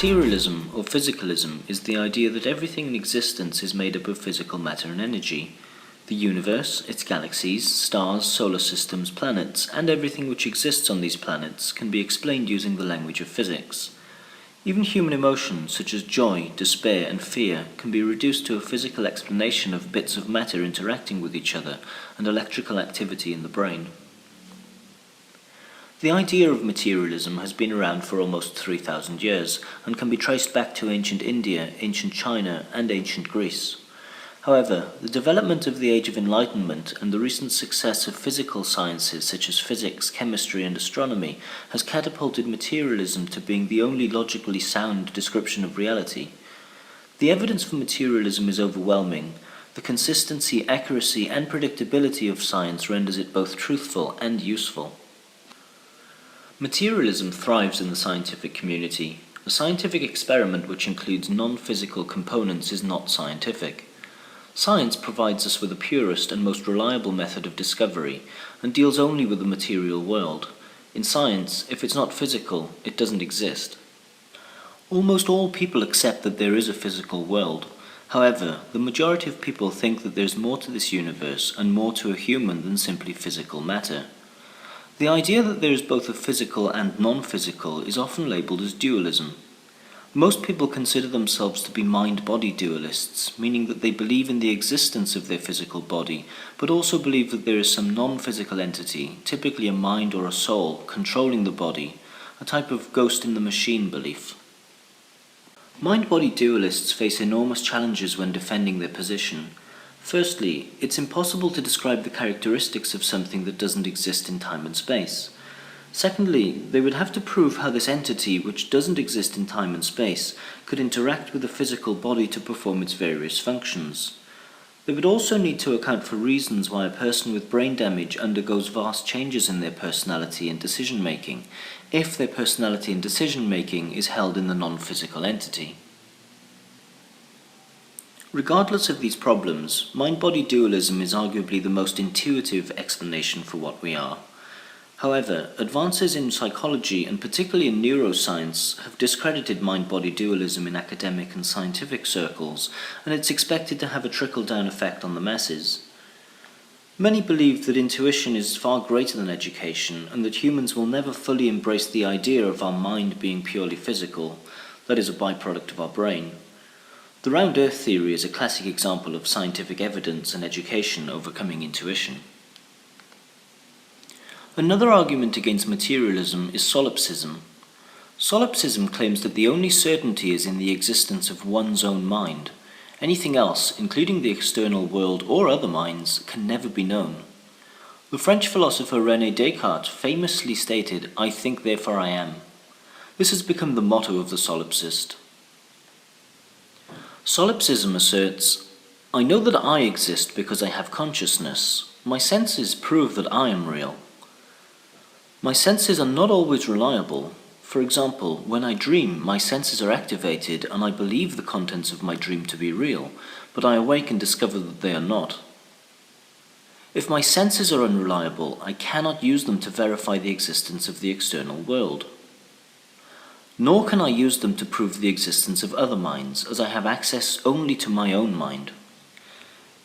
Materialism, or physicalism, is the idea that everything in existence is made up of physical matter and energy. The universe, its galaxies, stars, solar systems, planets, and everything which exists on these planets can be explained using the language of physics. Even human emotions, such as joy, despair, and fear, can be reduced to a physical explanation of bits of matter interacting with each other and electrical activity in the brain. The idea of materialism has been around for almost 3,000 years and can be traced back to ancient India, ancient China, and ancient Greece. However, the development of the Age of Enlightenment and the recent success of physical sciences such as physics, chemistry, and astronomy has catapulted materialism to being the only logically sound description of reality. The evidence for materialism is overwhelming. The consistency, accuracy, and predictability of science renders it both truthful and useful. Materialism thrives in the scientific community. A scientific experiment which includes non-physical components is not scientific. Science provides us with the purest and most reliable method of discovery and deals only with the material world. In science, if it's not physical, it doesn't exist. Almost all people accept that there is a physical world. However, the majority of people think that there's more to this universe and more to a human than simply physical matter. The idea that there is both a physical and non-physical is often labelled as dualism. Most people consider themselves to be mind-body dualists, meaning that they believe in the existence of their physical body, but also believe that there is some non-physical entity, typically a mind or a soul, controlling the body, a type of ghost-in-the-machine belief. Mind-body dualists face enormous challenges when defending their position. Firstly, it's impossible to describe the characteristics of something that doesn't exist in time and space. Secondly, they would have to prove how this entity, which doesn't exist in time and space, could interact with the physical body to perform its various functions. They would also need to account for reasons why a person with brain damage undergoes vast changes in their personality and decision-making, if their personality and decision-making is held in the non-physical entity. Regardless of these problems, mind-body dualism is arguably the most intuitive explanation for what we are. However, advances in psychology and particularly in neuroscience have discredited mind-body dualism in academic and scientific circles, and it's expected to have a trickle-down effect on the masses. Many believe that intuition is far greater than education and that humans will never fully embrace the idea of our mind being purely physical, that is a byproduct of our brain. The round earth theory is a classic example of scientific evidence and education overcoming intuition. Another argument against materialism is solipsism. Solipsism claims that the only certainty is in the existence of one's own mind. Anything else, including the external world or other minds, can never be known. The French philosopher René Descartes famously stated, "I think, therefore I am." This has become the motto of the solipsist. Solipsism asserts, "I know that I exist because I have consciousness. My senses prove that I am real. My senses are not always reliable. For example, when I dream, my senses are activated and I believe the contents of my dream to be real, but I awake and discover that they are not. If my senses are unreliable, I cannot use them to verify the existence of the external world. Nor can I use them to prove the existence of other minds, as I have access only to my own mind."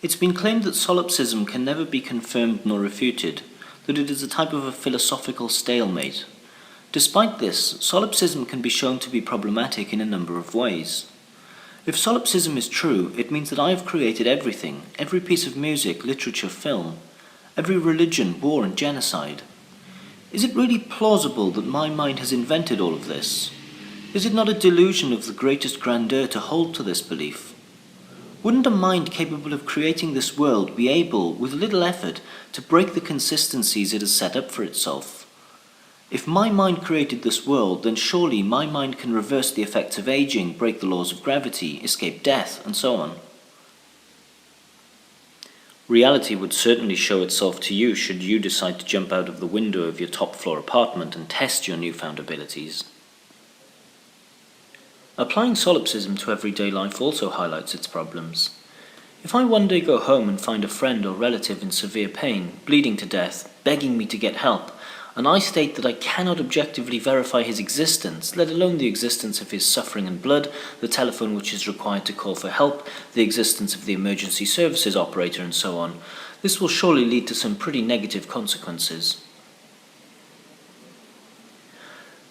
It's been claimed that solipsism can never be confirmed nor refuted, that it is a type of a philosophical stalemate. Despite this, solipsism can be shown to be problematic in a number of ways. If solipsism is true, it means that I have created everything, every piece of music, literature, film, every religion, war, and genocide. Is it really plausible that my mind has invented all of this? Is it not a delusion of the greatest grandeur to hold to this belief? Wouldn't a mind capable of creating this world be able, with little effort, to break the consistencies it has set up for itself? If my mind created this world, then surely my mind can reverse the effects of aging, break the laws of gravity, escape death, and so on. Reality would certainly show itself to you should you decide to jump out of the window of your top-floor apartment and test your newfound abilities. Applying solipsism to everyday life also highlights its problems. If I one day go home and find a friend or relative in severe pain, bleeding to death, begging me to get help, and I state that I cannot objectively verify his existence, let alone the existence of his suffering and blood, the telephone which is required to call for help, the existence of the emergency services operator, and so on, this will surely lead to some pretty negative consequences.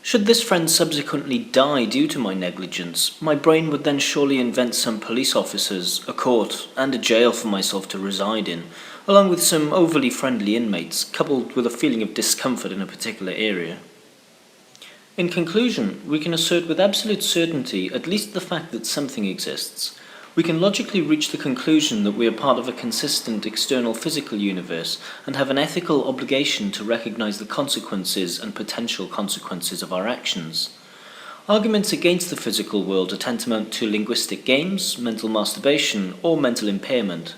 Should this friend subsequently die due to my negligence, my brain would then surely invent some police officers, a court, and a jail for myself to reside in, along with some overly friendly inmates, coupled with a feeling of discomfort in a particular area. In conclusion, we can assert with absolute certainty at least the fact that something exists. We can logically reach the conclusion that we are part of a consistent external physical universe and have an ethical obligation to recognize the consequences and potential consequences of our actions. Arguments against the physical world are tantamount to linguistic games, mental masturbation, or mental impairment.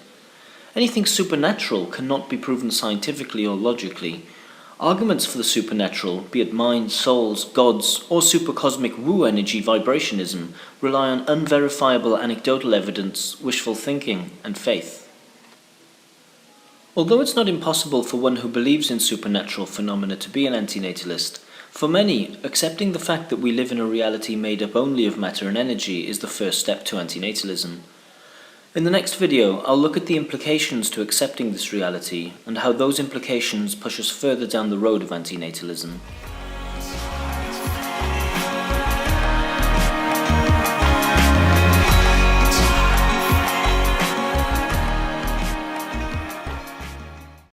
Anything supernatural cannot be proven scientifically or logically. Arguments for the supernatural, be it minds, souls, gods, or supercosmic woo energy vibrationism, rely on unverifiable anecdotal evidence, wishful thinking, and faith. Although it's not impossible for one who believes in supernatural phenomena to be an antinatalist, for many, accepting the fact that we live in a reality made up only of matter and energy is the first step to antinatalism. In the next video, I'll look at the implications to accepting this reality and how those implications push us further down the road of antinatalism.